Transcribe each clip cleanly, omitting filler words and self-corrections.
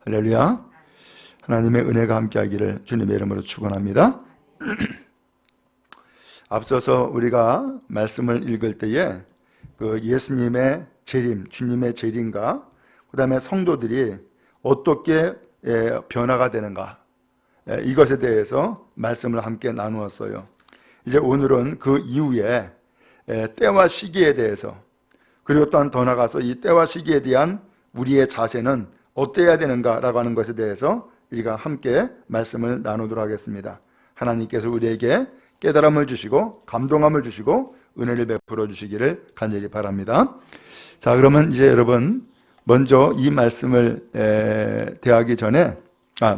할렐루야. 하나님의 은혜가 함께하기를 주님의 이름으로 축원합니다. 앞서서 우리가 말씀을 읽을 때에 그 예수님의 재림, 주님의 재림과 그 다음에 성도들이 어떻게 변화가 되는가, 이것에 대해서 말씀을 함께 나누었어요. 이제 오늘은 그 이후에 때와 시기에 대해서, 그리고 또한 더 나아가서 이 때와 시기에 대한 우리의 자세는 어때야 되는가라고 하는 것에 대해서 우리가 함께 말씀을 나누도록 하겠습니다. 하나님께서 우리에게 깨달음을 주시고 감동함을 주시고 은혜를 베풀어 주시기를 간절히 바랍니다. 자, 그러면 이제 여러분 먼저 이 말씀을 대하기 전에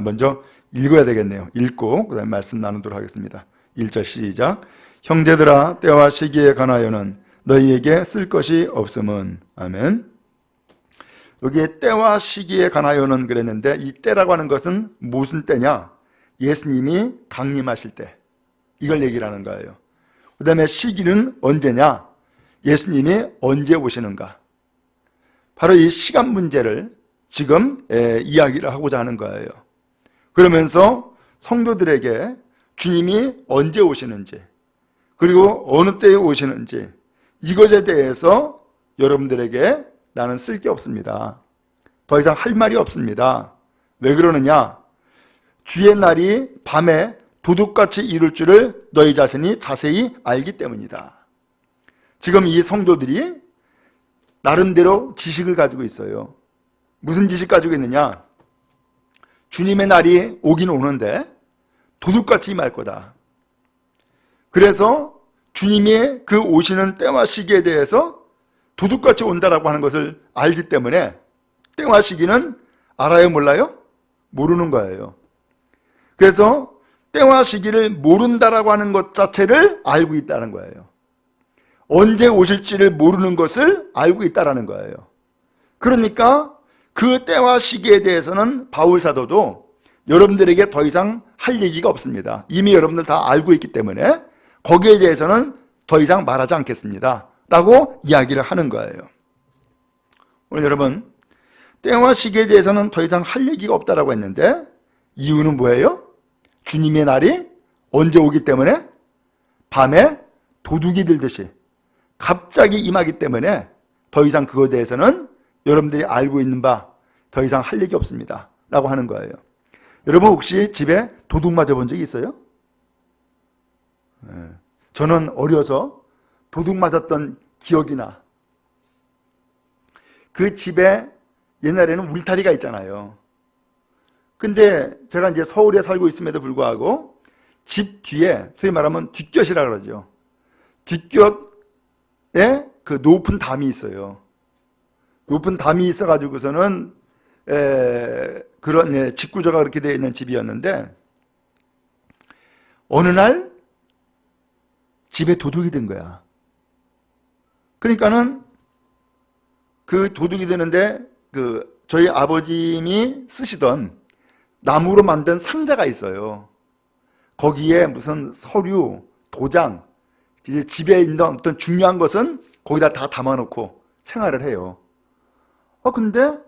먼저 읽어야 되겠네요. 읽고 그 다음에 말씀 나누도록 하겠습니다. 1절 시작. 형제들아, 때와 시기에 관하여는 너희에게 쓸 것이 없음은. 아멘. 여기에 때와 시기에 관하여는 그랬는데, 이 때라고 하는 것은 무슨 때냐? 예수님이 강림하실 때, 이걸 얘기를 하는 거예요. 그 다음에 시기는 언제냐? 예수님이 언제 오시는가? 바로 이 시간 문제를 지금 이야기를 하고자 하는 거예요. 그러면서 성도들에게 주님이 언제 오시는지, 그리고 어느 때에 오시는지, 이것에 대해서 여러분들에게 나는 쓸 게 없습니다. 더 이상 할 말이 없습니다. 왜 그러느냐? 주의 날이 밤에 도둑같이 이룰 줄을 너희 자신이 자세히 알기 때문이다. 지금 이 성도들이 나름대로 지식을 가지고 있어요. 무슨 지식 가지고 있느냐? 주님의 날이 오긴 오는데 도둑같이 임할 거다. 그래서 주님이 그 오시는 때와 시기에 대해서 도둑같이 온다라고 하는 것을 알기 때문에 때와 시기는 알아요, 몰라요? 모르는 거예요. 그래서 때와 시기를 모른다라고 하는 것 자체를 알고 있다는 거예요. 언제 오실지를 모르는 것을 알고 있다는 거예요. 그러니까 그 때와 시기에 대해서는 바울 사도도 여러분들에게 더 이상 할 얘기가 없습니다. 이미 여러분들 다 알고 있기 때문에 거기에 대해서는 더 이상 말하지 않겠습니다 라고 이야기를 하는 거예요. 오늘 여러분, 때와 시기에 대해서는 더 이상 할 얘기가 없다라고 했는데 이유는 뭐예요? 주님의 날이 언제 오기 때문에 밤에 도둑이 들듯이 갑자기 임하기 때문에 더 이상 그거에 대해서는 여러분들이 알고 있는 바 더 이상 할 얘기 없습니다 라고 하는 거예요. 여러분 혹시 집에 도둑 맞아본 적이 있어요? 저는 어려서 도둑 맞았던 기억이 나. 그 집에 옛날에는 울타리가 있잖아요. 근데 제가 이제 서울에 살고 있음에도 불구하고 집 뒤에, 소위 말하면 뒷곁이라 그러죠. 뒷곁에 그 높은 담이 있어요. 높은 담이 있어가지고서는 그런 직구조가 그렇게 되어 있는 집이었는데 어느 날 집에 도둑이 든 거야. 그러니까는 그 도둑이 드는데 저희 아버님이 쓰시던 나무로 만든 상자가 있어요. 거기에 무슨 서류, 도장, 이제 집에 있는 어떤 중요한 것은 거기다 다 담아놓고 생활을 해요. 근데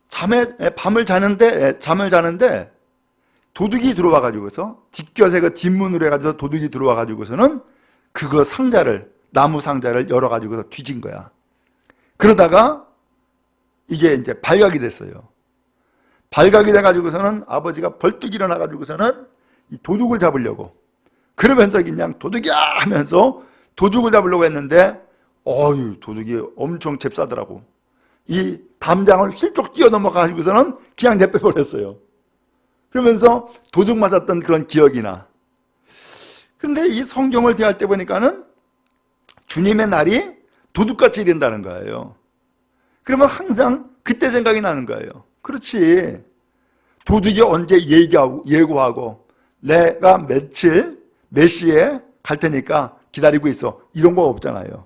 잠을 자는데 도둑이 들어와가지고서 뒷곁에 그 뒷문으로 해가지고 도둑이 들어와가지고서는 그거 상자를, 나무 상자를 열어가지고서 뒤진 거야. 그러다가 이게 이제 발각이 됐어요. 발각이 돼가지고서는 아버지가 벌떡 일어나가지고서는 이 도둑을 잡으려고, 그러면서 그냥 도둑이야 하면서 도둑을 잡으려고 했는데 도둑이 엄청 잽싸더라고. 이 담장을 훌쩍 뛰어넘어가지고서는 그냥 내빼버렸어요. 그러면서 도둑 맞았던 그런 기억이 나. 근데 이 성경을 대할 때 보니까는 주님의 날이 도둑같이 이른다는 거예요. 그러면 항상 그때 생각이 나는 거예요. 그렇지, 도둑이 언제 예고하고 내가 며칠 몇 시에 갈 테니까 기다리고 있어, 이런 거 없잖아요.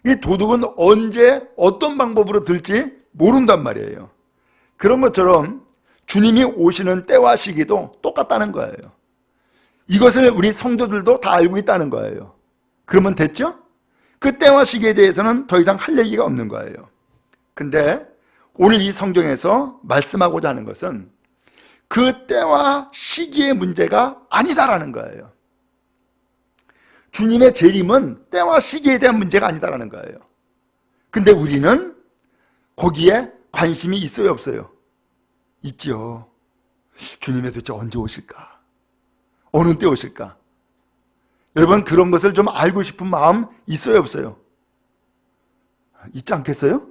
이 도둑은 언제 어떤 방법으로 들지 모른단 말이에요. 그런 것처럼 주님이 오시는 때와 시기도 똑같다는 거예요. 이것을 우리 성도들도 다 알고 있다는 거예요. 그러면 됐죠? 그 때와 시기에 대해서는 더 이상 할 얘기가 없는 거예요. 근데 오늘 이 성경에서 말씀하고자 하는 것은 그 때와 시기의 문제가 아니다라는 거예요. 주님의 재림은 때와 시기에 대한 문제가 아니다라는 거예요. 근데 우리는 거기에 관심이 있어요, 없어요? 있죠. 주님이 도대체 언제 오실까? 어느 때 오실까? 여러분, 그런 것을 좀 알고 싶은 마음 있어요, 없어요? 있지 않겠어요?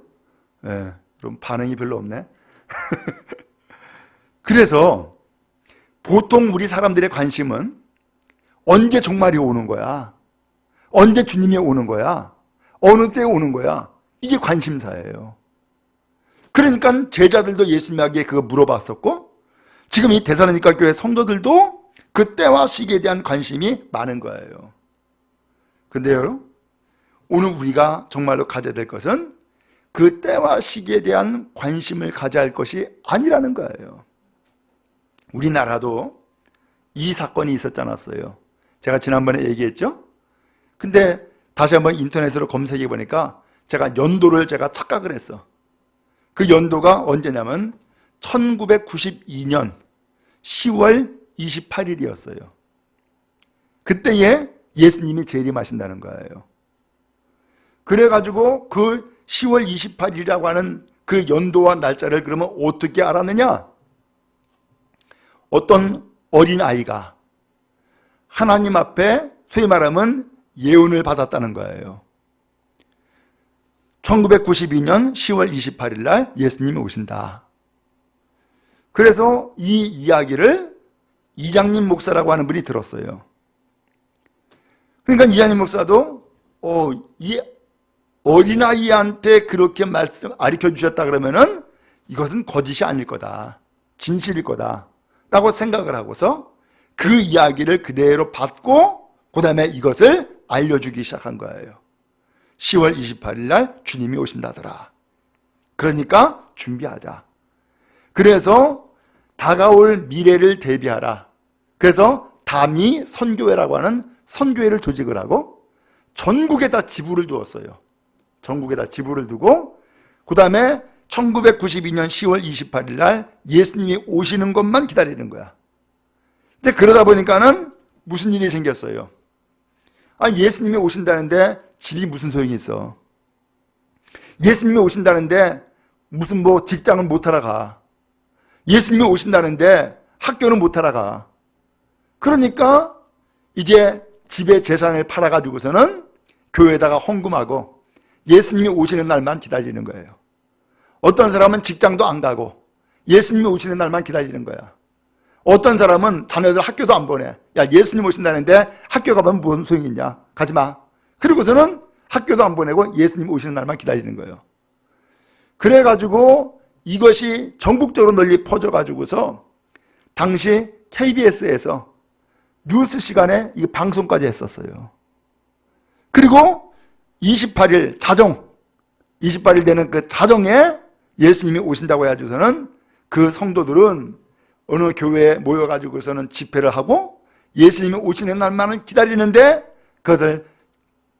네, 그럼 반응이 별로 없네. 그래서 보통 우리 사람들의 관심은 언제 종말이 오는 거야? 언제 주님이 오는 거야? 어느 때에 오는 거야? 이게 관심사예요. 그러니까 제자들도 예수님에게 그거 물어봤었고, 지금 이 데살로니가 교회 성도들도 그 때와 시기에 대한 관심이 많은 거예요. 근데요, 오늘 우리가 정말로 가져야 될 것은 그 때와 시기에 대한 관심을 가져야 할 것이 아니라는 거예요. 우리나라도 이 사건이 있었지 않았어요? 제가 지난번에 얘기했죠? 근데 다시 한번 인터넷으로 검색해 보니까 제가 연도를 착각을 했어. 그 연도가 언제냐면 1992년 10월 28일이었어요. 그때에 예수님이 재림하신다는 거예요. 그래가지고 그 10월 28일이라고 하는 그 연도와 날짜를 그러면 어떻게 알았느냐? 어떤 어린아이가 하나님 앞에 소위 말하면 예언을 받았다는 거예요. 1992년 10월 28일 날 예수님이 오신다. 그래서 이 이야기를 이장님 목사라고 하는 분이 들었어요. 그러니까 이장님 목사도 이 어린아이한테 그렇게 가르쳐 주셨다 그러면은 이것은 거짓이 아닐 거다. 진실일 거다. 라고 생각을 하고서 그 이야기를 그대로 받고 그 다음에 이것을 알려주기 시작한 거예요. 10월 28일 날 주님이 오신다더라. 그러니까 준비하자. 그래서 다가올 미래를 대비하라. 그래서 다미 선교회라고 하는 선교회를 조직을 하고 전국에다 지부를 두었어요. 전국에다 지부를 두고 그 다음에 1992년 10월 28일 날 예수님이 오시는 것만 기다리는 거야. 근데 그러다 보니까는 무슨 일이 생겼어요. 예수님이 오신다는데 집이 무슨 소용이 있어. 예수님이 오신다는데 무슨 직장을 못 하러 가. 예수님이 오신다는데 학교는 못 하러 가. 그러니까 이제 집에 재산을 팔아가지고서는 교회에다가 헌금하고 예수님이 오시는 날만 기다리는 거예요. 어떤 사람은 직장도 안 가고 예수님이 오시는 날만 기다리는 거야. 어떤 사람은 자녀들 학교도 안 보내. 야, 예수님 오신다는데 학교 가면 무슨 소용이 있냐? 가지 마. 그리고서는 학교도 안 보내고 예수님 오시는 날만 기다리는 거예요. 그래가지고 이것이 전국적으로 널리 퍼져가지고서 당시 KBS에서 뉴스 시간에 이 방송까지 했었어요. 그리고 28일 자정, 28일 되는 그 자정에 예수님이 오신다고 해가지고서는 그 성도들은 어느 교회에 모여가지고서는 집회를 하고 예수님이 오시는 날만을 기다리는데 그것을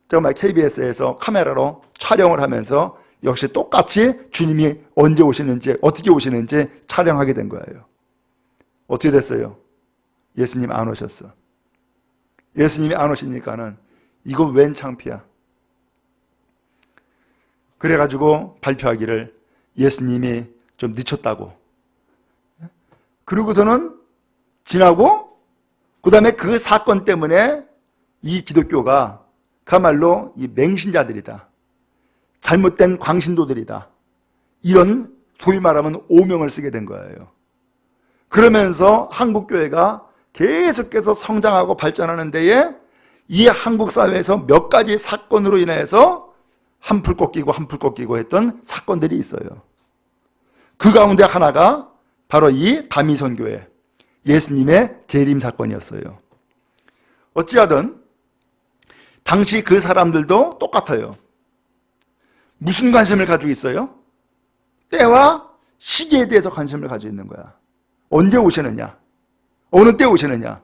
정말 KBS에서 카메라로 촬영을 하면서 역시 똑같이 주님이 언제 오시는지 어떻게 오시는지 촬영하게 된 거예요. 어떻게 됐어요? 예수님 안 오셨어. 예수님이 안 오시니까는 이거 웬 창피야. 그래가지고 발표하기를 예수님이 좀 늦췄다고. 그러고서는 지나고 그 다음에 그 사건 때문에 이 기독교가 그야말로 이 맹신자들이다. 잘못된 광신도들이다. 이런 소위 말하면 오명을 쓰게 된 거예요. 그러면서 한국교회가 계속해서 성장하고 발전하는 데에 이 한국 사회에서 몇 가지 사건으로 인해서 한풀 꺾이고 한풀 꺾이고 했던 사건들이 있어요. 그 가운데 하나가 바로 이 다미선교회 예수님의 재림 사건이었어요. 어찌하든 당시 그 사람들도 똑같아요. 무슨 관심을 가지고 있어요? 때와 시기에 대해서 관심을 가지고 있는 거야. 언제 오시느냐? 어느 때 오시느냐?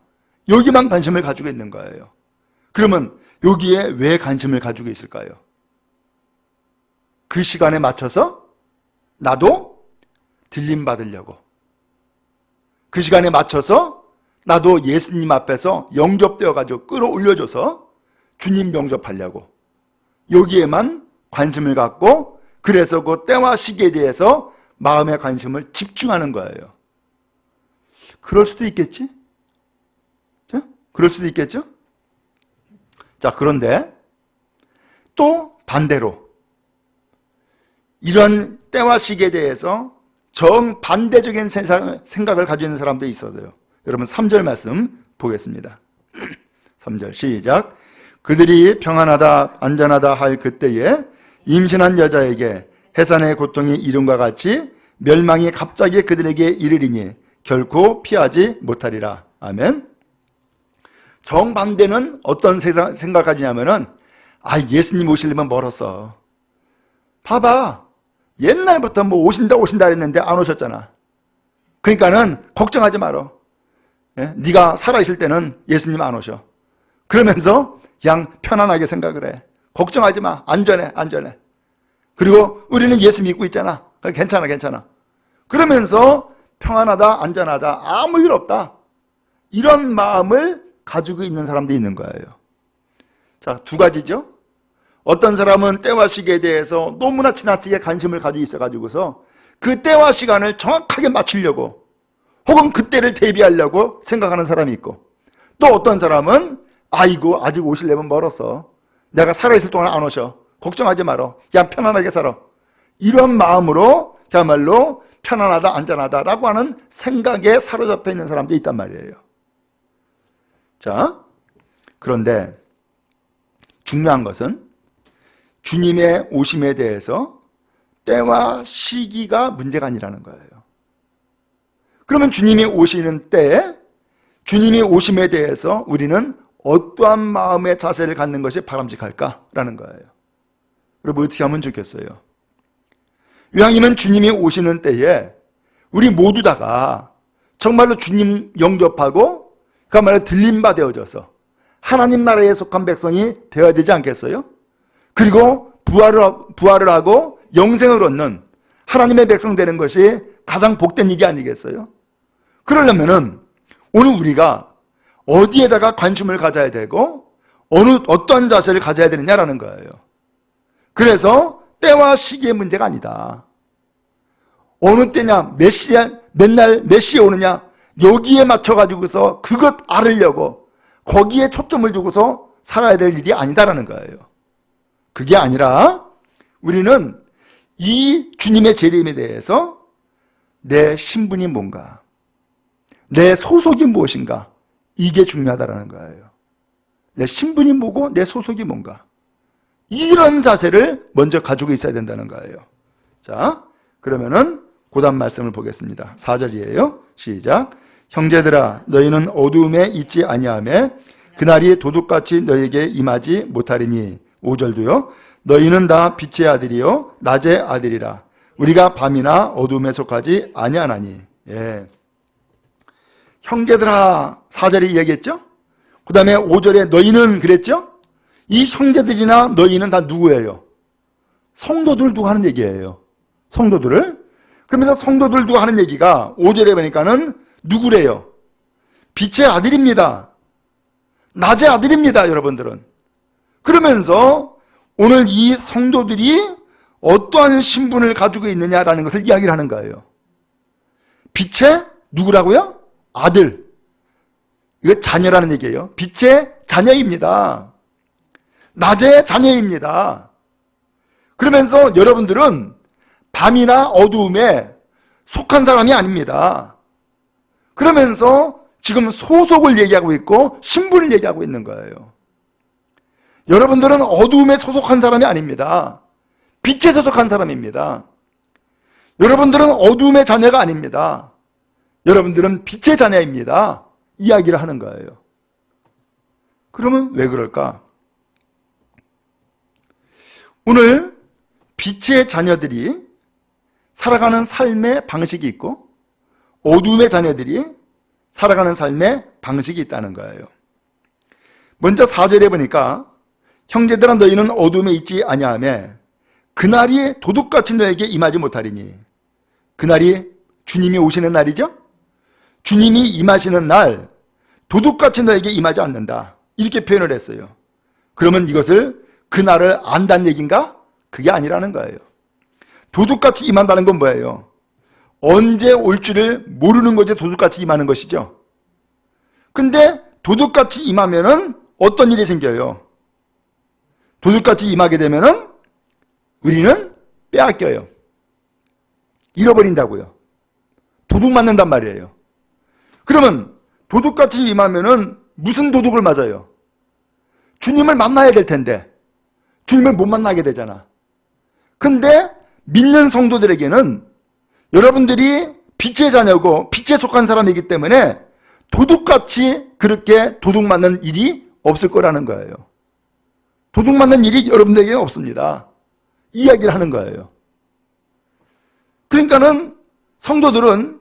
여기만 관심을 가지고 있는 거예요. 그러면 여기에 왜 관심을 가지고 있을까요? 그 시간에 맞춰서 나도 들림 받으려고, 그 시간에 맞춰서 나도 예수님 앞에서 영접되어 가지고 끌어올려줘서 주님 영접하려고, 여기에만 관심을 갖고, 그래서 그 때와 시기에 대해서 마음의 관심을 집중하는 거예요. 그럴 수도 있겠지? 그럴 수도 있겠죠? 자, 그런데 또 반대로 이런 때와 시기에 대해서 정반대적인 생각을 가지고 있는 사람도 있어서요. 여러분 3절 말씀 보겠습니다. 3절 시작. 그들이 평안하다 안전하다 할 그때에 임신한 여자에게 해산의 고통이 이름과 같이 멸망이 갑자기 그들에게 이르리니 결코 피하지 못하리라. 아멘. 정반대는 어떤 생각을 가지냐면은, 예수님 오시려면 멀었어. 봐봐, 옛날부터 뭐 오신다 했는데 안 오셨잖아. 그러니까는 걱정하지 마라. 네가 살아있을 때는 예수님 안 오셔. 그러면서 그냥 편안하게 생각을 해. 걱정하지 마. 안전해. 그리고 우리는 예수 믿고 있잖아. 괜찮아. 그러면서 평안하다 안전하다 아무 일 없다, 이런 마음을 가지고 있는 사람도 있는 거예요. 자, 두 가지죠. 어떤 사람은 때와 시기에 대해서 너무나 지나치게 관심을 가지고 있어가지고서 그 때와 시간을 정확하게 맞추려고, 혹은 그때를 대비하려고 생각하는 사람이 있고, 또 어떤 사람은 아이고 아직 오시려면 멀었어, 내가 살아있을 동안 안 오셔, 걱정하지 마라, 그냥 편안하게 살아, 이런 마음으로 그야말로 편안하다 안전하다라고 하는 생각에 사로잡혀 있는 사람도 있단 말이에요. 자, 그런데 중요한 것은 주님의 오심에 대해서 때와 시기가 문제가 아니라는 거예요. 그러면 주님이 오시는 때에 주님이 오심에 대해서 우리는 어떠한 마음의 자세를 갖는 것이 바람직할까라는 거예요. 여러분 어떻게 하면 좋겠어요? 이왕이면 주님이 오시는 때에 우리 모두 다가 정말로 주님 영접하고 그야말로 들림바 되어져서 하나님 나라에 속한 백성이 되어야 되지 않겠어요? 그리고 부활을 하고 영생을 얻는 하나님의 백성 되는 것이 가장 복된 일이 아니겠어요? 그러려면은 오늘 우리가 어디에다가 관심을 가져야 되고 어떤 자세를 가져야 되느냐라는 거예요. 그래서 때와 시기의 문제가 아니다. 어느 때냐, 맨날 몇 시에 오느냐, 여기에 맞춰가지고서 그것 알으려고 거기에 초점을 두고서 살아야 될 일이 아니다라는 거예요. 그게 아니라 우리는 이 주님의 재림에 대해서 내 신분이 뭔가, 내 소속이 무엇인가, 이게 중요하다라는 거예요. 내 신분이 뭐고 내 소속이 뭔가, 이런 자세를 먼저 가지고 있어야 된다는 거예요. 자, 그러면은 고단 말씀을 보겠습니다. 4절이에요. 시작. 형제들아, 너희는 어두움에 있지 아니하며 그날이 도둑같이 너희에게 임하지 못하리니. 5절도요. 너희는 다 빛의 아들이요 낮의 아들이라. 우리가 밤이나 어두움에 속하지 아니하나니. 예. 형제들아, 4절에 이야기했죠? 그 다음에 5절에 너희는 그랬죠? 이 형제들이나 너희는 다 누구예요? 성도들 두고 하는 얘기예요. 성도들을. 그러면서 성도들 두고 하는 얘기가 5절에 보니까는 누구래요? 빛의 아들입니다. 낮의 아들입니다, 여러분들은. 그러면서 오늘 이 성도들이 어떠한 신분을 가지고 있느냐라는 것을 이야기를 하는 거예요. 빛의 누구라고요? 아들. 이거 자녀라는 얘기예요. 빛의 자녀입니다. 낮의 자녀입니다. 그러면서 여러분들은 밤이나 어두움에 속한 사람이 아닙니다. 그러면서 지금 소속을 얘기하고 있고 신분을 얘기하고 있는 거예요. 여러분들은 어두움에 소속한 사람이 아닙니다. 빛에 소속한 사람입니다. 여러분들은 어두움의 자녀가 아닙니다. 여러분들은 빛의 자녀입니다. 이야기를 하는 거예요. 그러면 왜 그럴까? 오늘 빛의 자녀들이 살아가는 삶의 방식이 있고 어둠의 자녀들이 살아가는 삶의 방식이 있다는 거예요. 먼저 4절에 보니까 형제들아 너희는 어둠에 있지 아니하며 그날이 도둑같이 너에게 임하지 못하리니, 그날이 주님이 오시는 날이죠. 주님이 임하시는 날 도둑같이 너에게 임하지 않는다, 이렇게 표현을 했어요. 그러면 이것을 그날을 안다는 얘기인가? 그게 아니라는 거예요. 도둑같이 임한다는 건 뭐예요? 언제 올 줄을 모르는 것이 도둑같이 임하는 것이죠. 근데 도둑같이 임하면은 어떤 일이 생겨요? 도둑같이 임하게 되면은 우리는 빼앗겨요. 잃어버린다고요. 도둑 맞는단 말이에요. 그러면 도둑같이 임하면은 무슨 도둑을 맞아요? 주님을 만나야 될 텐데 주님을 못 만나게 되잖아. 근데 믿는 성도들에게는 여러분들이 빛의 자녀고 빛에 속한 사람이기 때문에 도둑같이 그렇게 도둑 맞는 일이 없을 거라는 거예요. 도둑 맞는 일이 여러분들에게 없습니다. 이야기를 하는 거예요. 그러니까는 성도들은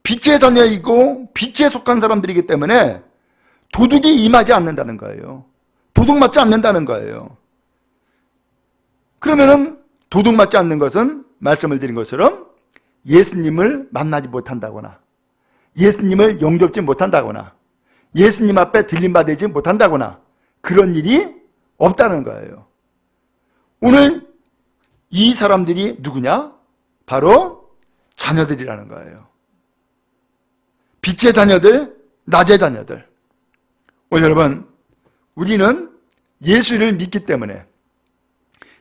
빛의 자녀이고 빛에 속한 사람들이기 때문에 도둑이 임하지 않는다는 거예요. 도둑 맞지 않는다는 거예요. 그러면은 도둑 맞지 않는 것은 말씀을 드린 것처럼 예수님을 만나지 못한다거나, 예수님을 영접지 못한다거나, 예수님 앞에 들림받지 못한다거나 그런 일이 없다는 거예요. 오늘 이 사람들이 누구냐? 바로 자녀들이라는 거예요. 빛의 자녀들, 낮의 자녀들. 오늘 여러분, 우리는 예수를 믿기 때문에,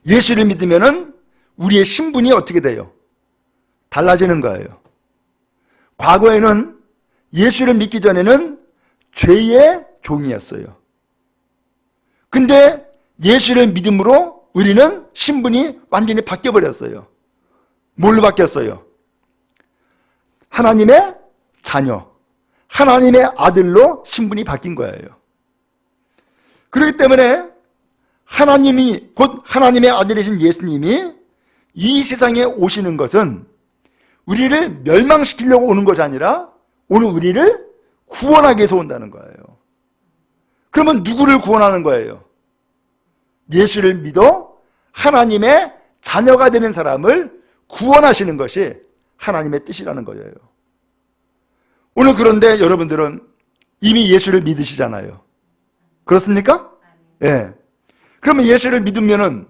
예수를 믿으면은 우리의 신분이 어떻게 돼요? 달라지는 거예요. 과거에는 예수를 믿기 전에는 죄의 종이었어요. 근데 예수를 믿음으로 우리는 신분이 완전히 바뀌어버렸어요. 뭘로 바뀌었어요? 하나님의 자녀, 하나님의 아들로 신분이 바뀐 거예요. 그렇기 때문에 하나님이, 곧 하나님의 아들이신 예수님이 이 세상에 오시는 것은 우리를 멸망시키려고 오는 것이 아니라 오늘 우리를 구원하기 위해서 온다는 거예요. 그러면 누구를 구원하는 거예요? 예수를 믿어 하나님의 자녀가 되는 사람을 구원하시는 것이 하나님의 뜻이라는 거예요. 오늘 그런데 여러분들은 이미 예수를 믿으시잖아요. 그렇습니까? 예. 그러면 예수를 믿으면은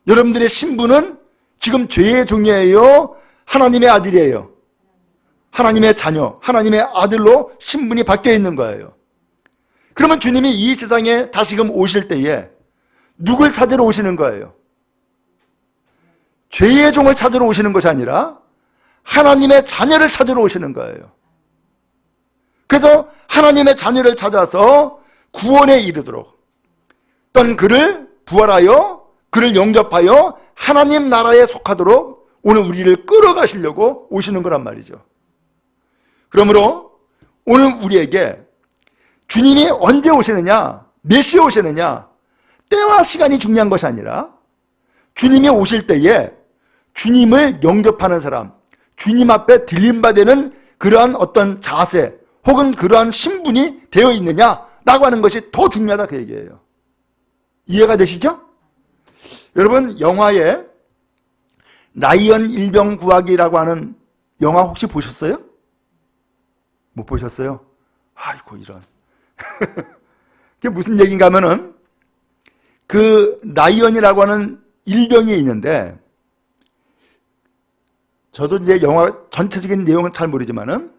여러분들의 신분은 지금 죄의 종이에요? 하나님의 아들이에요? 하나님의 자녀, 하나님의 아들로 신분이 바뀌어 있는 거예요. 그러면 주님이 이 세상에 다시금 오실 때에 누굴 찾으러 오시는 거예요? 죄의 종을 찾으러 오시는 것이 아니라 하나님의 자녀를 찾으러 오시는 거예요. 그래서 하나님의 자녀를 찾아서 구원에 이르도록, 또한 그를 부활하여 그를 영접하여 하나님 나라에 속하도록 오늘 우리를 끌어가시려고 오시는 거란 말이죠. 그러므로 오늘 우리에게 주님이 언제 오시느냐, 몇 시에 오시느냐, 때와 시간이 중요한 것이 아니라 주님이 오실 때에 주님을 영접하는 사람, 주님 앞에 들림받는 그러한 어떤 자세 혹은 그러한 신분이 되어 있느냐라고 하는 것이 더 중요하다, 그 얘기예요. 이해가 되시죠? 여러분, 영화에 라이언 일병 구하기라고 하는 영화 혹시 보셨어요? 못 보셨어요? 아이고 이런. 그게 무슨 얘기인가 하면은 그 라이언이라고 하는 일병이 있는데, 저도 이제 영화 전체적인 내용은 잘 모르지만은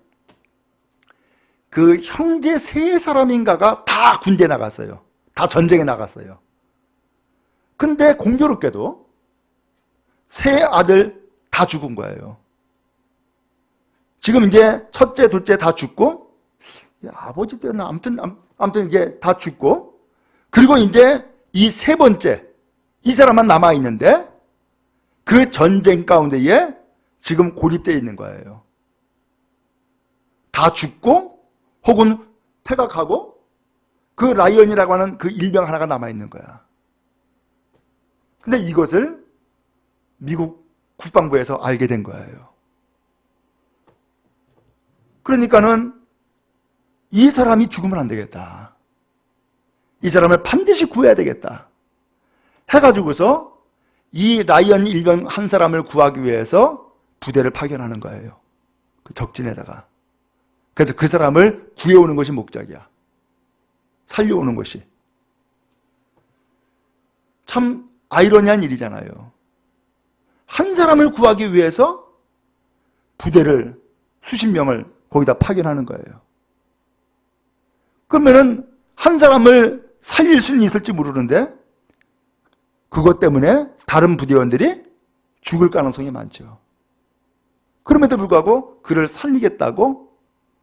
그 형제 세 사람인가가 다 군대에 나갔어요. 다 전쟁에 나갔어요. 근데 공교롭게도 세 아들 다 죽은 거예요. 지금 이제 첫째, 둘째 다 죽고, 아버지 때는 아무튼 이게 다 죽고, 그리고 이제 이 세 번째, 이 사람만 남아 있는데 그 전쟁 가운데에 지금 고립되어 있는 거예요. 다 죽고 혹은 퇴각하고 그 라이언이라고 하는 그 일병 하나가 남아 있는 거야. 근데 이것을 미국 국방부에서 알게 된 거예요. 그러니까는 이 사람이 죽으면 안 되겠다. 이 사람을 반드시 구해야 되겠다. 해가지고서 이 라이언 일병 한 사람을 구하기 위해서 부대를 파견하는 거예요. 그 적진에다가. 그래서 그 사람을 구해오는 것이 목적이야. 살려오는 것이. 참 아이러니한 일이잖아요. 한 사람을 구하기 위해서 부대를 수십 명을 거기다 파견하는 거예요. 그러면은 한 사람을 살릴 수는 있을지 모르는데 그것 때문에 다른 부대원들이 죽을 가능성이 많죠. 그럼에도 불구하고 그를 살리겠다고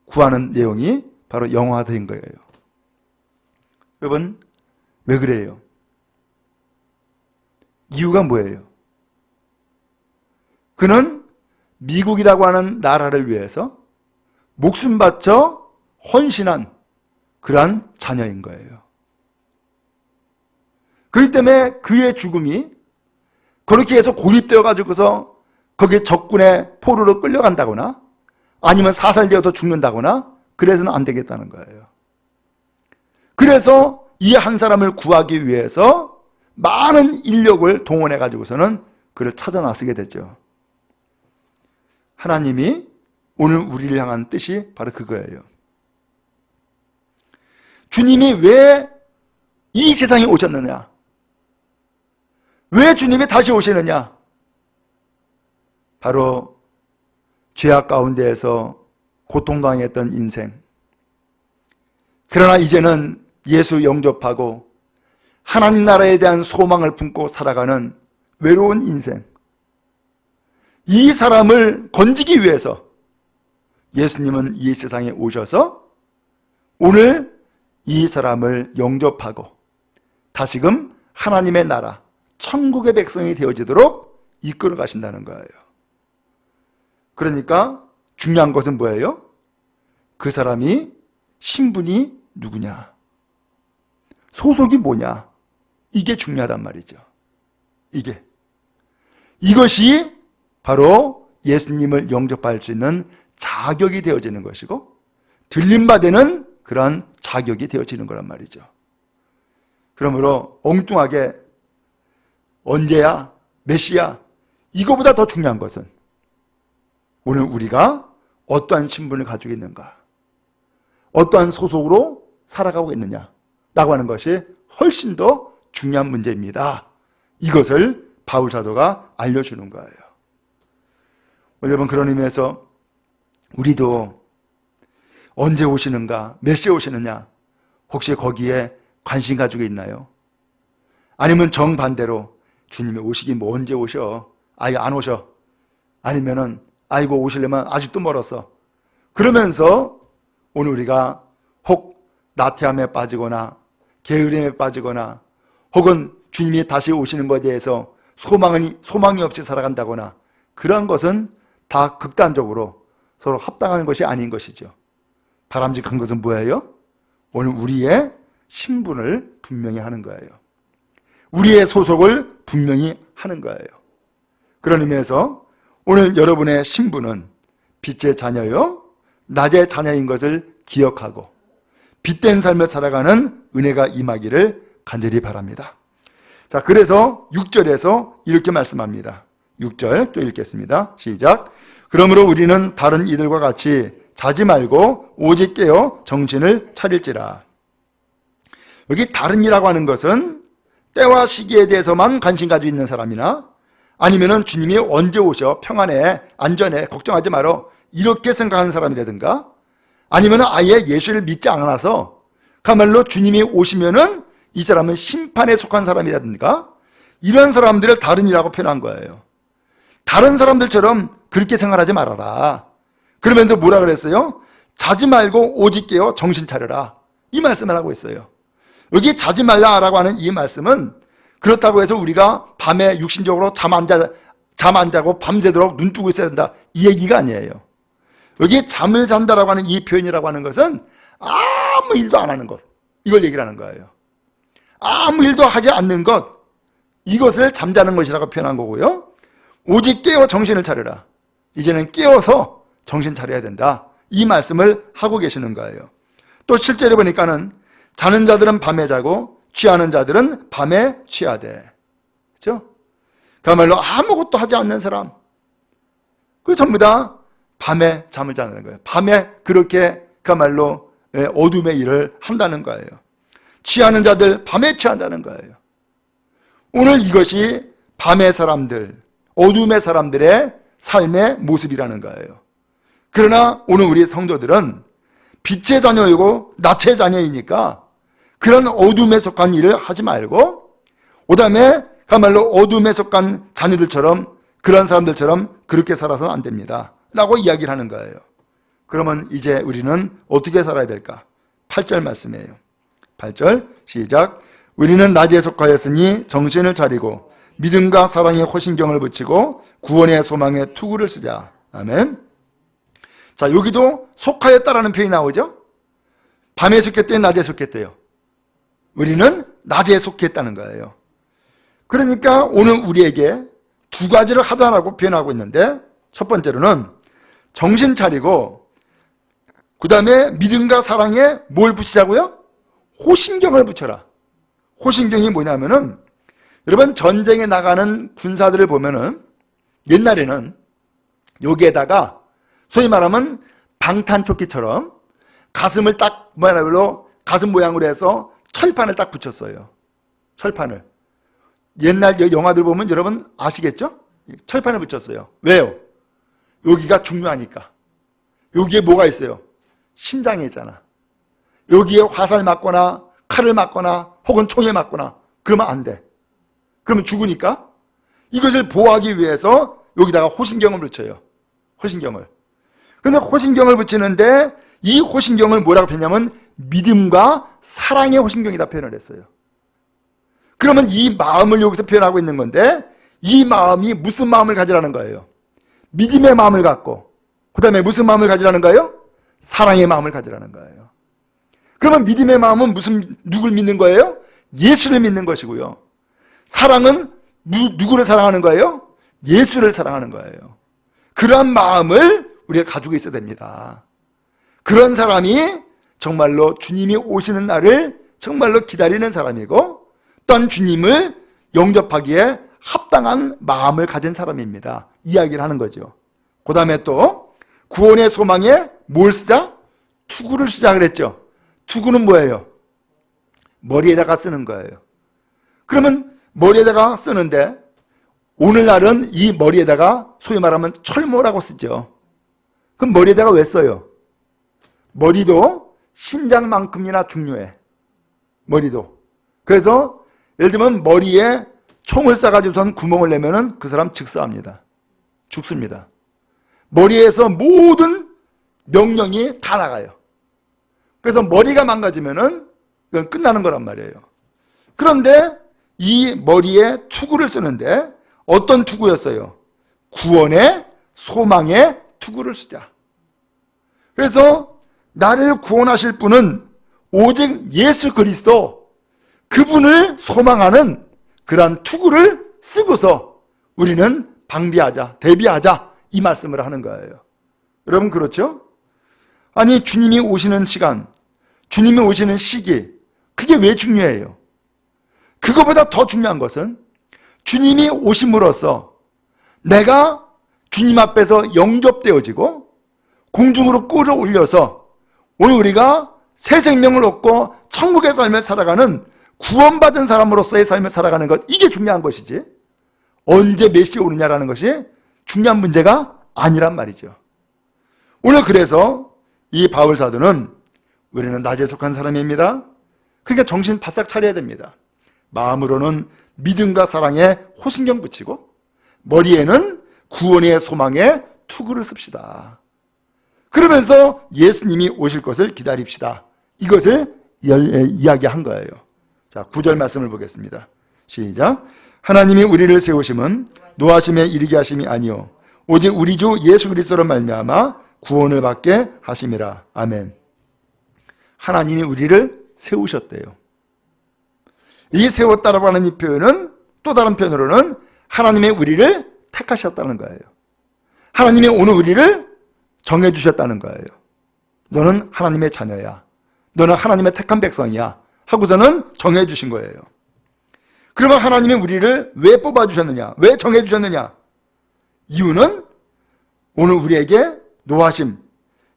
구하는 내용이 바로 영화화된 거예요. 여러분, 왜 그래요? 이유가 뭐예요? 그는 미국이라고 하는 나라를 위해서 목숨 바쳐 헌신한 그러한 자녀인 거예요. 그렇기 때문에 그의 죽음이 그렇게 해서 고립되어 가지고서 거기에 적군의 포로로 끌려간다거나 아니면 사살되어서 죽는다거나 그래서는 안 되겠다는 거예요. 그래서 이 한 사람을 구하기 위해서 많은 인력을 동원해 가지고서는 그를 찾아 나서게 됐죠. 하나님이 오늘 우리를 향한 뜻이 바로 그거예요. 주님이 왜 이 세상에 오셨느냐? 왜 주님이 다시 오시느냐? 바로 죄악 가운데에서 고통당했던 인생. 그러나 이제는 예수 영접하고 하나님 나라에 대한 소망을 품고 살아가는 외로운 인생. 이 사람을 건지기 위해서 예수님은 이 세상에 오셔서 오늘 이 사람을 영접하고 다시금 하나님의 나라, 천국의 백성이 되어지도록 이끌어 가신다는 거예요. 그러니까 중요한 것은 뭐예요? 그 사람이 신분이 누구냐? 소속이 뭐냐? 이게 중요하단 말이죠. 이것이 바로 예수님을 영접할 수 있는 자격이 되어지는 것이고 들림받는 그런 자격이 되어지는 거란 말이죠. 그러므로 엉뚱하게 언제야? 메시야? 이거보다 더 중요한 것은 오늘 우리가 어떠한 신분을 가지고 있는가? 어떠한 소속으로 살아가고 있느냐라고 하는 것이 훨씬 더 중요한 문제입니다. 이것을 바울 사도가 알려주는 거예요. 여러분, 그런 의미에서 우리도 언제 오시는가, 몇 시에 오시느냐, 혹시 거기에 관심 가지고 있나요? 아니면 정반대로 주님이 오시긴 뭐 언제 오셔? 아예 안 오셔. 아니면은 아이고 오시려면 아직도 멀었어. 그러면서 오늘 우리가 혹 나태함에 빠지거나 게으름에 빠지거나 혹은 주님이 다시 오시는 것에 대해서 소망이 없이 살아간다거나 그러한 것은 다 극단적으로 서로 합당한 것이 아닌 것이죠. 바람직한 것은 뭐예요? 오늘 우리의 신분을 분명히 하는 거예요. 우리의 소속을 분명히 하는 거예요. 그런 의미에서 오늘 여러분의 신분은 빛의 자녀요, 낮의 자녀인 것을 기억하고 빛된 삶을 살아가는 은혜가 임하기를 간절히 바랍니다. 자, 그래서 6절에서 이렇게 말씀합니다. 6절 또 읽겠습니다. 시작. 그러므로 우리는 다른 이들과 같이 자지 말고 오직 깨어 정신을 차릴지라. 여기 다른 이라고 하는 것은 때와 시기에 대해서만 관심 가지고 있는 사람이나 아니면은 주님이 언제 오셔 평안해 안전해 걱정하지 말어 이렇게 생각하는 사람이라든가 아니면은 아예 예수를 믿지 않아서 그야말로 주님이 오시면은 이 사람은 심판에 속한 사람이라든가 이런 사람들을 다른 이라고 표현한 거예요. 다른 사람들처럼 그렇게 생각하지 말아라. 그러면서 뭐라 그랬어요? 자지 말고 오직 깨어 정신 차려라. 이 말씀을 하고 있어요. 여기 자지 말라라고 하는 이 말씀은 그렇다고 해서 우리가 밤에 육신적으로 잠 안 자고 밤새도록 눈 뜨고 있어야 된다. 이 얘기가 아니에요. 여기 잠을 잔다라고 하는 이 표현이라고 하는 것은 아무 일도 안 하는 것. 이걸 얘기를 하는 거예요. 아무 일도 하지 않는 것. 이것을 잠자는 것이라고 표현한 거고요. 오직 깨어 정신을 차려라. 이제는 깨어서 정신 차려야 된다. 이 말씀을 하고 계시는 거예요. 또 실제로 보니까는 자는 자들은 밤에 자고 취하는 자들은 밤에 취하되. 그렇죠? 그야말로 아무것도 하지 않는 사람, 그 전부 다 밤에 잠을 자는 거예요. 밤에 그렇게 그야말로 어둠의 일을 한다는 거예요. 취하는 자들 밤에 취한다는 거예요. 오늘 이것이 밤의 사람들, 어둠의 사람들의 삶의 모습이라는 거예요. 그러나 오늘 우리 성도들은 빛의 자녀이고 낯의 자녀이니까 그런 어둠에 속한 일을 하지 말고, 그 다음에 그야말로 어둠에 속한 자녀들처럼, 그런 사람들처럼 그렇게 살아서는 안 됩니다 라고 이야기를 하는 거예요. 그러면 이제 우리는 어떻게 살아야 될까? 8절 말씀이에요. 8절 시작. 우리는 낮에 속하였으니 정신을 차리고 믿음과 사랑에 호신경을 붙이고 구원의 소망에 투구를 쓰자. 아멘. 자, 여기도 속하였다라는 표현이 나오죠. 밤에 속했대요, 낮에 속했대요. 우리는 낮에 속했다는 거예요. 그러니까 오늘 우리에게 두 가지를 하자라고 표현하고 있는데, 첫 번째로는 정신 차리고, 그 다음에 믿음과 사랑에 뭘 붙이자고요? 호신경을 붙여라. 호신경이 뭐냐면은, 여러분 전쟁에 나가는 군사들을 보면은 옛날에는 여기에다가 소위 말하면 방탄조끼처럼 가슴을 딱 가슴 모양으로 해서 철판을 딱 붙였어요. 철판을. 옛날 영화들 보면 여러분 아시겠죠? 철판을 붙였어요. 왜요? 여기가 중요하니까. 여기에 뭐가 있어요? 심장이 있잖아. 여기에 화살 맞거나 칼을 맞거나 혹은 총에 맞거나 그러면 안 돼. 그러면 죽으니까 이것을 보호하기 위해서 여기다가 호신경을 붙여요. 호신경을. 그런데 호신경을 붙이는데 이 호신경을 뭐라고 표현하냐면 믿음과 사랑의 호신경이다 표현을 했어요. 그러면 이 마음을 여기서 표현하고 있는 건데, 이 마음이 무슨 마음을 가지라는 거예요? 믿음의 마음을 갖고, 그 다음에 무슨 마음을 가지라는 거예요? 사랑의 마음을 가지라는 거예요. 그러면 믿음의 마음은 누굴 믿는 거예요? 예수를 믿는 것이고요. 사랑은 누구를 사랑하는 거예요? 예수를 사랑하는 거예요. 그러한 마음을 우리가 가지고 있어야 됩니다. 그런 사람이 정말로 주님이 오시는 날을 정말로 기다리는 사람이고, 또한 주님을 영접하기에 합당한 마음을 가진 사람입니다. 이야기를 하는 거죠. 그 다음에 또 구원의 소망에 뭘 쓰자? 투구를 쓰자 그랬죠. 투구는 뭐예요? 머리에다가 쓰는 거예요. 그러면 머리에다가 쓰는데 오늘날은 이 머리에다가 소위 말하면 철모라고 쓰죠. 그럼 머리에다가 왜 써요? 머리도 심장만큼이나 중요해. 머리도. 그래서 예를 들면 머리에 총을 쏴가지고선 구멍을 내면은 그 사람 즉사합니다. 죽습니다. 머리에서 모든 명령이 다 나가요. 그래서 머리가 망가지면은 그건 끝나는 거란 말이에요. 그런데 이 머리에 투구를 쓰는데 어떤 투구였어요? 구원의 소망의 투구를 쓰자. 그래서 나를 구원하실 분은 오직 예수 그리스도, 그분을 소망하는 그러한 투구를 쓰고서 우리는 방비하자, 대비하자, 이 말씀을 하는 거예요. 여러분 그렇죠? 아니 주님이 오시는 시간, 주님이 오시는 시기, 그게 왜 중요해요? 그거보다 더 중요한 것은 주님이 오심으로써 내가 주님 앞에서 영접되어지고 공중으로 끌어올려서 오늘 우리가 새 생명을 얻고 천국의 삶을 살아가는 구원받은 사람으로서의 삶을 살아가는 것, 이게 중요한 것이지 언제 몇 시에 오느냐라는 것이 중요한 문제가 아니란 말이죠. 오늘 그래서 이 바울 사도는 우리는 낮에 속한 사람입니다. 그러니까 정신 바싹 차려야 됩니다. 마음으로는 믿음과 사랑에 호신경 붙이고 머리에는 구원의 소망에 투구를 씁시다. 그러면서 예수님이 오실 것을 기다립시다. 이것을 이야기한 거예요. 자, 9절 말씀을 보겠습니다. 시작. 하나님이 우리를 세우심은 노하심에 이르게 하심이 아니요 오직 우리 주 예수 그리스도로 말미암아 구원을 받게 하심이라. 아멘. 하나님이 우리를 세우셨대요. 이 세웠다라고 하는 이 표현은 또 다른 표현으로는 하나님의 우리를 택하셨다는 거예요. 하나님이 오늘 우리를 정해주셨다는 거예요. 너는 하나님의 자녀야. 너는 하나님의 택한 백성이야 하고서는 정해 주신 거예요. 그러면 하나님이 우리를 왜 뽑아주셨느냐? 왜 정해주셨느냐? 이유는 오늘 우리에게 노하심,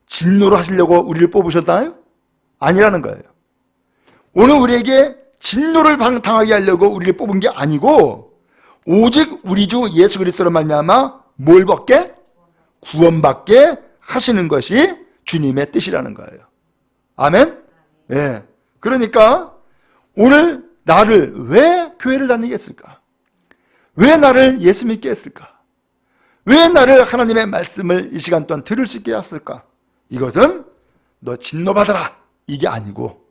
진노를 하시려고 우리를 뽑으셨나요? 아니라는 거예요. 오늘 우리에게 진노를 당하게 하려고 우리를 뽑은 게 아니고 오직 우리 주 예수 그리스도로 말미암아 뭘 받게? 구원받게 하시는 것이 주님의 뜻이라는 거예요. 아멘? 예. 그러니까 오늘 나를 왜 교회를 다니게 했을까? 왜 나를 예수 믿게 했을까? 왜 나를 하나님의 말씀을 이 시간 동안 들을 수 있게 했을까? 이것은 너 진노받아라 이게 아니고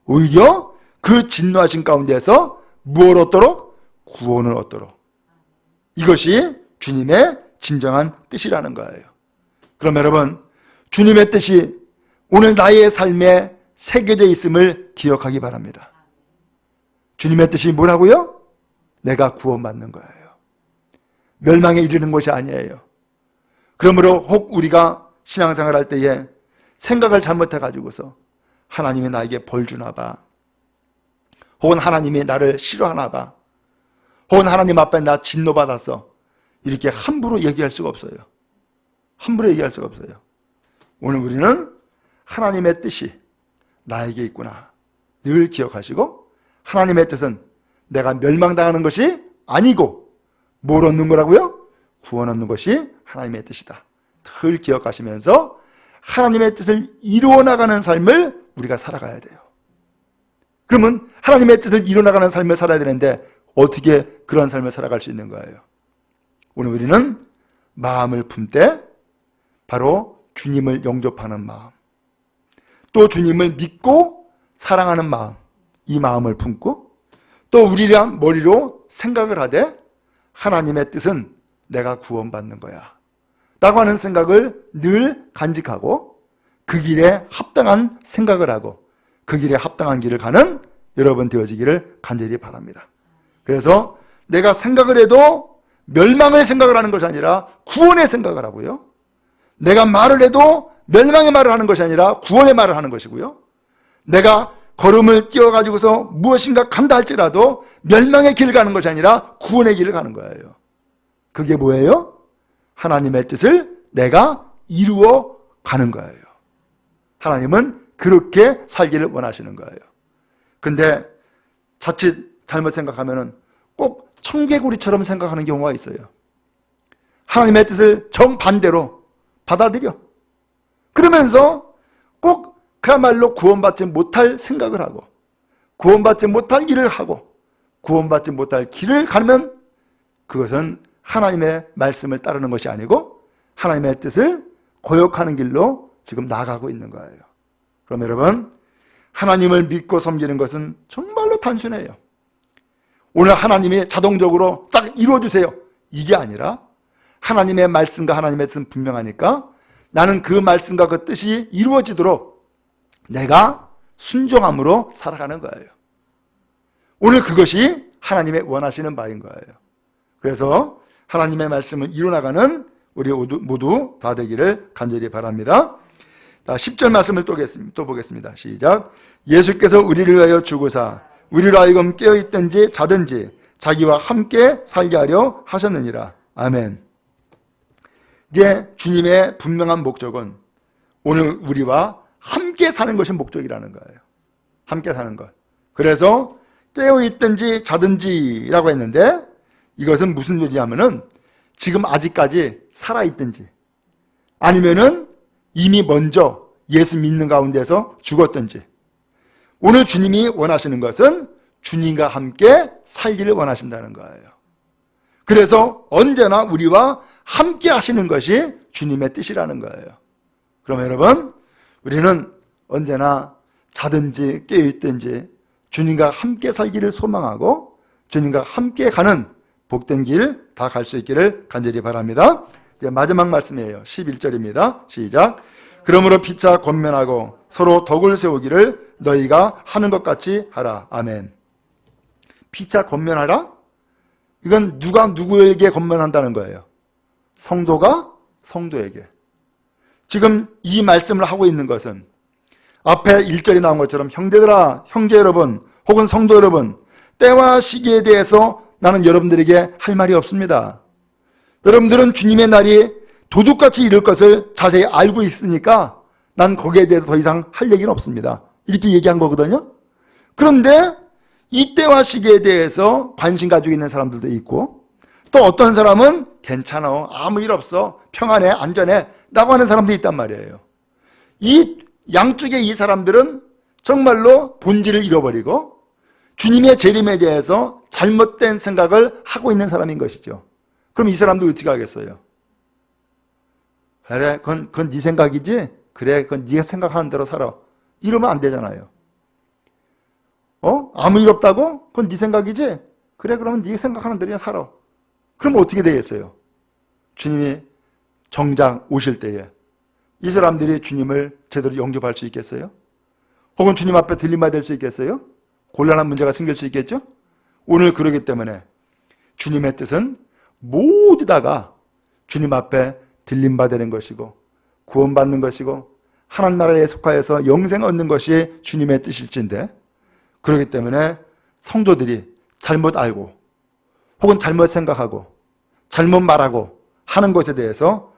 오히려 그 진노하신 가운데에서 무엇을 얻도록? 구원을 얻도록. 이것이 주님의 진정한 뜻이라는 거예요. 그럼 여러분, 주님의 뜻이 오늘 나의 삶에 새겨져 있음을 기억하기 바랍니다. 주님의 뜻이 뭐라고요? 내가 구원받는 거예요. 멸망에 이르는 것이 아니에요. 그러므로 혹 우리가 신앙생활 할 때에 생각을 잘못해가지고서 하나님이 나에게 벌 주나 봐, 혹은 하나님이 나를 싫어하나 봐, 혹은 하나님 앞에 나 진노받았어, 이렇게 함부로 얘기할 수가 없어요. 함부로 얘기할 수가 없어요. 오늘 우리는 하나님의 뜻이 나에게 있구나 늘 기억하시고, 하나님의 뜻은 내가 멸망당하는 것이 아니고 뭘 얻는 거라고요? 구원 얻는 것이 하나님의 뜻이다. 늘 기억하시면서 하나님의 뜻을 이루어 나가는 삶을 우리가 살아가야 돼요. 그러면 하나님의 뜻을 이루어 나가는 삶을 살아야 되는데 어떻게 그런 삶을 살아갈 수 있는 거예요? 오늘 우리는 마음을 품되 바로 주님을 영접하는 마음, 또 주님을 믿고 사랑하는 마음, 이 마음을 품고 또 우리랑 머리로 생각을 하되 하나님의 뜻은 내가 구원받는 거야 라고 하는 생각을 늘 간직하고 그 길에 합당한 생각을 하고 그 길에 합당한 길을 가는 여러분 되어지기를 간절히 바랍니다. 그래서 내가 생각을 해도 멸망의 생각을 하는 것이 아니라 구원의 생각을 하고요, 내가 말을 해도 멸망의 말을 하는 것이 아니라 구원의 말을 하는 것이고요, 내가 걸음을 띄워가지고서 무엇인가 간다 할지라도 멸망의 길을 가는 것이 아니라 구원의 길을 가는 거예요. 그게 뭐예요? 하나님의 뜻을 내가 이루어 가는 거예요. 하나님은 그렇게 살기를 원하시는 거예요. 근데 자칫 잘못 생각하면은 꼭 청개구리처럼 생각하는 경우가 있어요. 하나님의 뜻을 정반대로 받아들여. 그러면서 꼭 그야말로 구원받지 못할 생각을 하고 구원받지 못할 길을 하고 구원받지 못할 길을 가면 그것은 하나님의 말씀을 따르는 것이 아니고 하나님의 뜻을 거역하는 길로 지금 나아가고 있는 거예요. 그럼 여러분, 하나님을 믿고 섬기는 것은 정말로 단순해요. 오늘 하나님이 자동적으로 딱 이루어주세요 이게 아니라 하나님의 말씀과 하나님의 뜻은 분명하니까 나는 그 말씀과 그 뜻이 이루어지도록 내가 순종함으로 살아가는 거예요. 오늘 그것이 하나님의 원하시는 바인 거예요. 그래서 하나님의 말씀을 이루어나가는 우리 모두 다 되기를 간절히 바랍니다. 10절 말씀을 또 보겠습니다. 시작. 예수께서 우리를 위하여 죽으사 우리로 하여금 깨어있든지 자든지 자기와 함께 살게 하려 하셨느니라. 아멘. 이제 주님의 분명한 목적은 오늘 우리와 함께 사는 것이 목적이라는 거예요. 함께 사는 것. 그래서 깨어있든지 자든지라고 했는데 이것은 무슨 얘기냐면은 지금 아직까지 살아있든지 아니면은 이미 먼저 예수 믿는 가운데서 죽었든지 오늘 주님이 원하시는 것은 주님과 함께 살기를 원하신다는 거예요. 그래서 언제나 우리와 함께 하시는 것이 주님의 뜻이라는 거예요. 그럼 여러분, 우리는 언제나 자든지 깨어있든지 주님과 함께 살기를 소망하고 주님과 함께 가는 복된 길 다 갈 수 있기를 간절히 바랍니다. 이제 마지막 말씀이에요. 11절입니다. 시작. 그러므로 피차 권면하고 서로 덕을 세우기를 너희가 하는 것 같이 하라. 아멘. 피차 권면하라? 이건 누가 누구에게 권면한다는 거예요? 성도가 성도에게. 지금 이 말씀을 하고 있는 것은 앞에 1절에 나온 것처럼 형제들아, 형제 여러분, 혹은 성도 여러분, 때와 시기에 대해서 나는 여러분들에게 할 말이 없습니다. 여러분들은 주님의 날이 도둑같이 이룰 것을 자세히 알고 있으니까 난 거기에 대해서 더 이상 할 얘기는 없습니다. 이렇게 얘기한 거거든요. 그런데 이 때와 시기에 대해서 관심 가지고 있는 사람들도 있고, 또 어떤 사람은 괜찮아, 아무 일 없어, 평안해, 안전해 라고 하는 사람도 있단 말이에요. 이 양쪽의 이 사람들은 정말로 본질을 잃어버리고 주님의 재림에 대해서 잘못된 생각을 하고 있는 사람인 것이죠. 그럼 이 사람도 어떻게 하겠어요? 그래, 그건 네 생각이지? 그래, 그건 네가 생각하는 대로 살아. 이러면 안 되잖아요. 아무 일 없다고? 그건 네 생각이지? 그래, 그러면 네가 생각하는 대로 살아. 그럼 어떻게 되겠어요? 주님이 정작 오실 때에 이 사람들이 주님을 제대로 영접할 수 있겠어요? 혹은 주님 앞에 들림받을 수 있겠어요? 곤란한 문제가 생길 수 있겠죠? 오늘 그러기 때문에 주님의 뜻은 모두 다가 주님 앞에 들림받는 것이고 구원받는 것이고 하나님 나라에 속하여서 영생 얻는 것이 주님의 뜻일진데, 그렇기 때문에 성도들이 잘못 알고 혹은 잘못 생각하고 잘못 말하고 하는 것에 대해서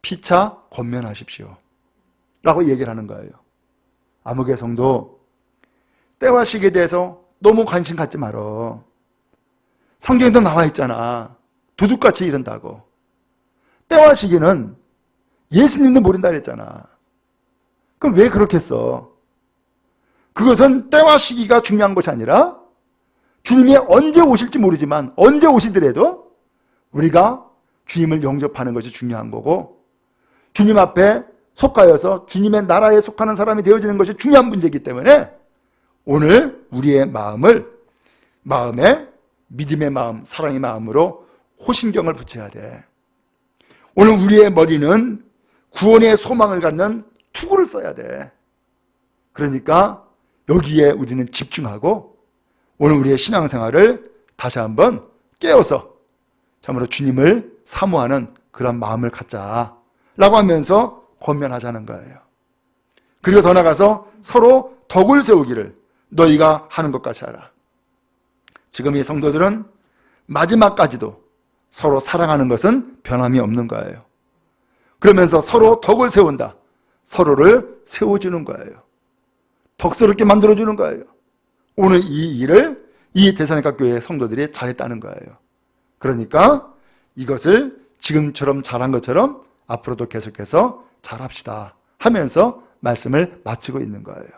피차 권면하십시오 라고 얘기를 하는 거예요. 아무개 성도, 때와 시기에 대해서 너무 관심 갖지 말어. 성경에도 나와 있잖아. 도둑같이 이른다고. 때와 시기는 예수님도 모른다 그랬잖아. 그럼 왜 그렇게 써? 그것은 때와 시기가 중요한 것이 아니라 주님이 언제 오실지 모르지만 언제 오시더라도 우리가 주님을 영접하는 것이 중요한 거고, 주님 앞에 속하여서 주님의 나라에 속하는 사람이 되어지는 것이 중요한 문제이기 때문에 오늘 우리의 마음에 믿음의 마음, 사랑의 마음으로 호심경을 붙여야 돼. 오늘 우리의 머리는 구원의 소망을 갖는 투구를 써야 돼. 그러니까 여기에 우리는 집중하고 오늘 우리의 신앙생활을 다시 한번 깨워서 참으로 주님을 사모하는 그런 마음을 갖자라고 하면서 권면하자는 거예요. 그리고 더 나아가서 서로 덕을 세우기를 너희가 하는 것 같이 하라. 지금 이 성도들은 마지막까지도 서로 사랑하는 것은 변함이 없는 거예요. 그러면서 서로 덕을 세운다. 서로를 세워주는 거예요. 덕스럽게 만들어주는 거예요. 오늘 이 일을 이 데살로니가 교회의 성도들이 잘했다는 거예요. 그러니까 이것을 지금처럼 잘한 것처럼 앞으로도 계속해서 잘합시다 하면서 말씀을 마치고 있는 거예요.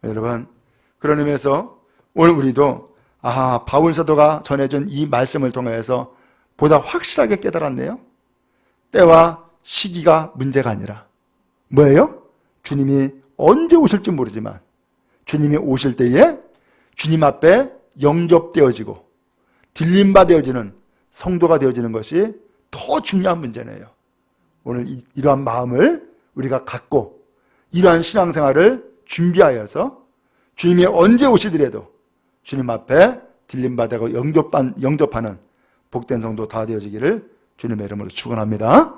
여러분, 그런 의미에서 오늘 우리도 바울 사도가 전해준 이 말씀을 통해서 보다 확실하게 깨달았네요. 때와 시기가 문제가 아니라 뭐예요? 주님이 언제 오실지 모르지만 주님이 오실 때에 주님 앞에 영접되어지고 들림받아지는 성도가 되어지는 것이 더 중요한 문제네요. 오늘 이러한 마음을 우리가 갖고 이러한 신앙생활을 준비하여서 주님이 언제 오시더라도 주님 앞에 들림받고 영접하는 복된 성도 다 되어지기를 주님의 이름으로 축원합니다.